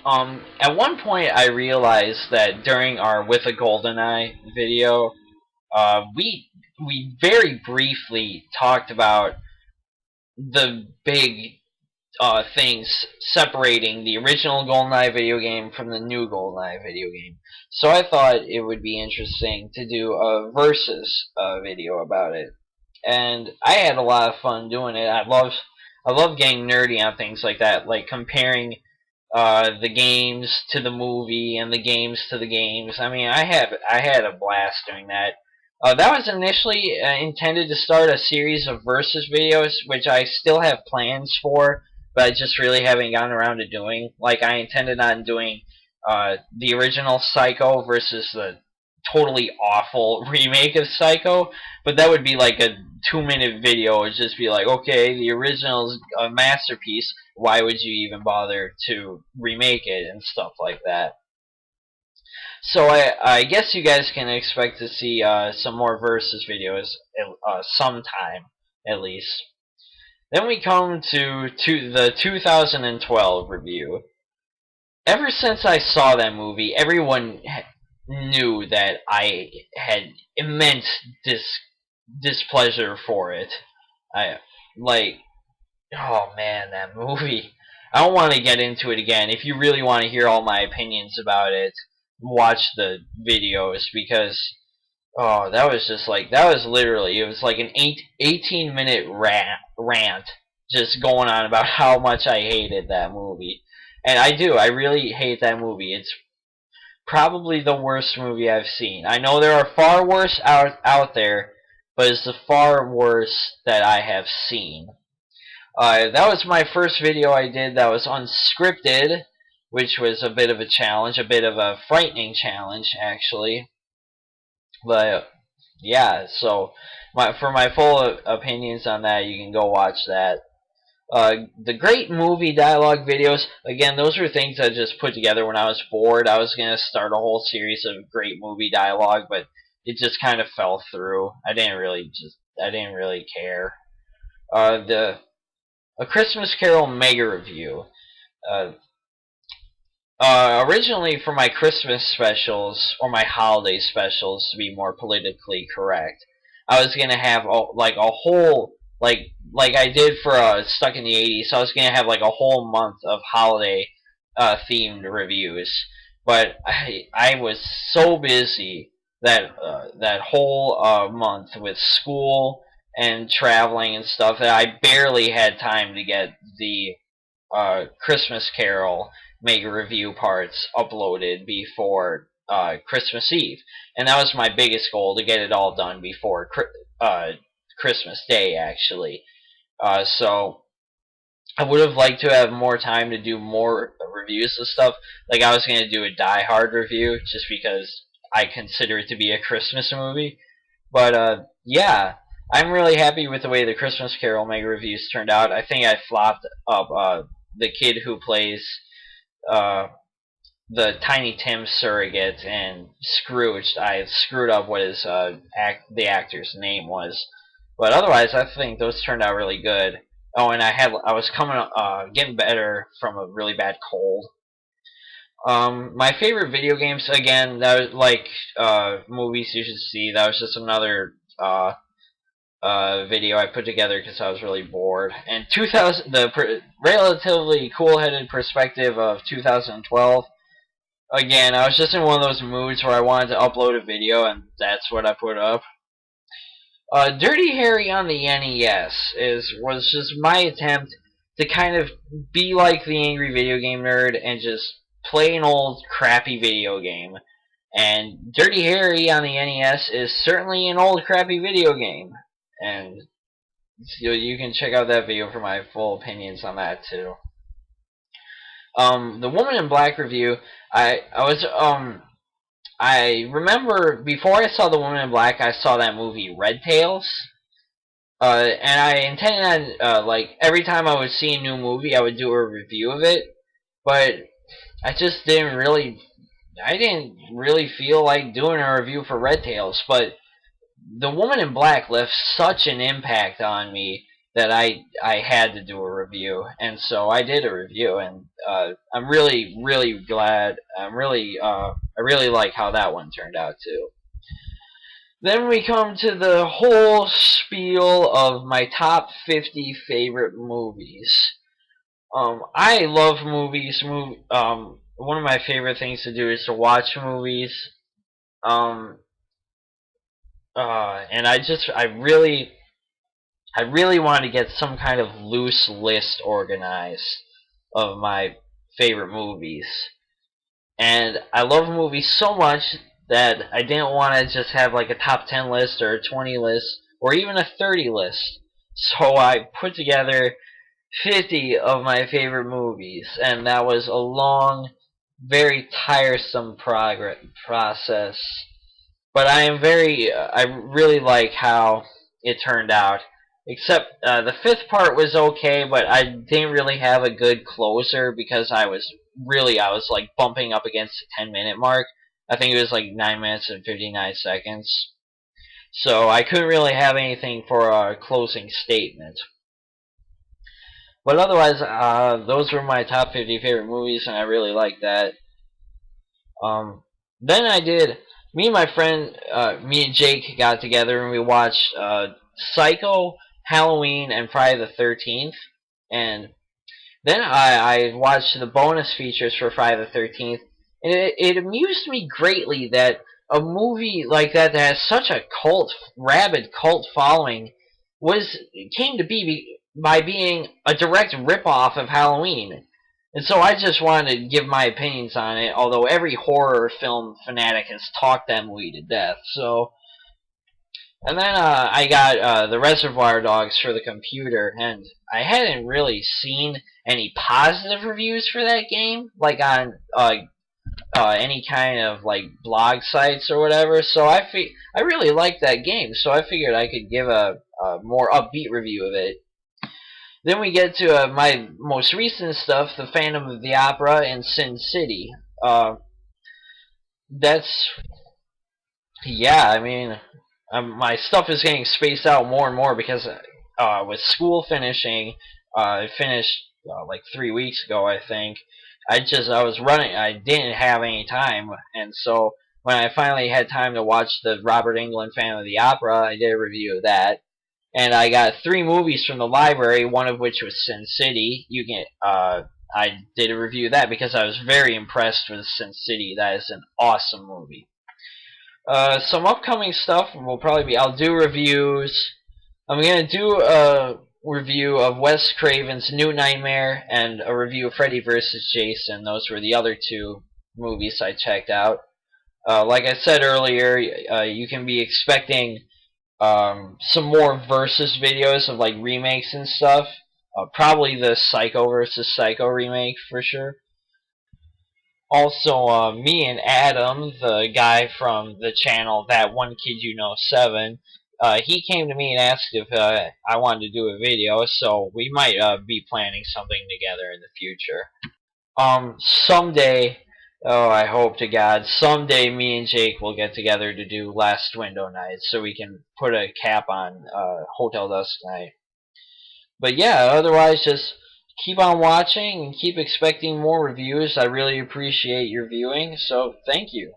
At one point I realized that during our With a Golden Eye video, we very briefly talked about the big things separating the original GoldenEye video game from the new GoldenEye video game. So I thought it would be interesting to do a versus video about it, and I had a lot of fun doing it. I love getting nerdy on things like that, like comparing the games to the movie and the games to the games. I mean, I had a blast doing that. That was initially intended to start a series of versus videos, which I still have plans for, but I just really haven't gotten around to doing. Like, I intended on doing the original Psycho versus the totally awful remake of Psycho, but that would be like a 2-minute video. It'd just be like, okay, the original's a masterpiece. Why would you even bother to remake it and stuff like that? So I guess you guys can expect to see some more versus videos sometime, at least. Then we come to the 2012 review. Ever since I saw that movie, everyone knew that I had immense displeasure for it. I like, oh man, that movie. I don't want to get into it again. If you really want to hear all my opinions about it, watch the videos, because oh, that was just like, that was literally, it was like an 18-minute rant just going on about how much I hated that movie. And I really hate that movie. It's probably the worst movie I've seen. I know there are far worse out there, but it's the far worst that I have seen. That was my first video I did that was unscripted, which was a bit of a challenge, a bit of a frightening challenge, actually. But yeah, so for my full opinions on that, you can go watch that. The great movie dialogue videos, again, those were things I just put together when I was bored. I was going to start a whole series of great movie dialogue, but it just kind of fell through. I didn't really care. A Christmas Carol mega review. Originally for my Christmas specials, or my holiday specials to be more politically correct, I was gonna have like a whole, like I did for Stuck in the 80s. So I was gonna have like a whole month of holiday themed reviews, but I was so busy that whole month with school and traveling and stuff that I barely had time to get the Christmas Carol mega review parts uploaded before Christmas Eve, and that was my biggest goal, to get it all done before Christmas Day, actually. So I would have liked to have more time to do more reviews of stuff. Like, I was going to do a Die Hard review just because I consider it to be a Christmas movie. But yeah, I'm really happy with the way the Christmas Carol mega reviews turned out. I think I flopped up the kid who plays the Tiny Tim surrogate and Scrooge. I screwed up what his the actor's name was, but otherwise I think those turned out really good. Oh, and I was getting better from a really bad cold. My favorite video games, again, that was like movies you should see. That was just another video I put together because I was really bored. And relatively cool-headed perspective of 2012. Again, I was just in one of those moods where I wanted to upload a video, and that's what I put up. Dirty Harry on the NES was just my attempt to kind of be like the angry video game nerd and just play an old crappy video game. And Dirty Harry on the NES is certainly an old crappy video game. And you can check out that video for my full opinions on that too. The Woman in Black review, I remember before I saw The Woman in Black, I saw that movie Red Tails. And I intended on, like, every time I would see a new movie, I would do a review of it. But I just didn't really feel like doing a review for Red Tails. But The Woman in Black left such an impact on me that I had to do a review, and so I did a review, and I'm really glad. I really like how that one turned out too. Then we come to the whole spiel of my top 50 favorite movies. I love movies. One of my favorite things to do is to watch movies. Um, and I really want to get some kind of loose list organized of my favorite movies. And I love movies so much that I didn't want to just have like a top 10 list or a 20 list or even a 30 list. So I put together 50 of my favorite movies, and that was a long, very tiresome process. But I really like how it turned out. Except the fifth part was okay, but I didn't really have a good closer because I was like bumping up against the 10-minute mark. I think it was like 9 minutes and 59 seconds. So I couldn't really have anything for a closing statement. But otherwise, those were my top 50 favorite movies, and I really liked that. Then me and my friend, me and Jake got together and we watched Psycho, Halloween, and Friday the 13th. And then I watched the bonus features for Friday the 13th, and it amused me greatly that a movie like that has such a rabid cult following, came to be by being a direct ripoff of Halloween. And so I just wanted to give my opinions on it, although every horror film fanatic has talked that movie to death. So, and then I got the Reservoir Dogs for the computer, and I hadn't really seen any positive reviews for that game, like on any kind of like blog sites or whatever. So I really liked that game, so I figured I could give a more upbeat review of it. Then we get to my most recent stuff, The Phantom of the Opera and Sin City. That's yeah. I mean, my stuff is getting spaced out more and more because with school finishing, it finished like 3 weeks ago, I think. I was running. I didn't have any time, and so when I finally had time to watch the Robert Englund Phantom of the Opera, I did a review of that. And I got 3 movies from the library, one of which was Sin City. I did a review of that because I was very impressed with Sin City. That is an awesome movie. Some upcoming stuff will probably be, I'll do reviews. I'm going to do a review of Wes Craven's New Nightmare and a review of Freddy vs. Jason. Those were the other 2 movies I checked out. Like I said earlier, you can be expecting some more versus videos of like remakes and stuff. Probably the Psycho vs. Psycho remake for sure. Also, me and Adam, the guy from the channel That One Kid You Know 7, he came to me and asked if I wanted to do a video, so we might be planning something together in the future. Someday, oh, I hope to God, someday me and Jake will get together to do Last Window Night so we can put a cap on Hotel Dusk Night. But yeah, otherwise just keep on watching and keep expecting more reviews. I really appreciate your viewing, so thank you.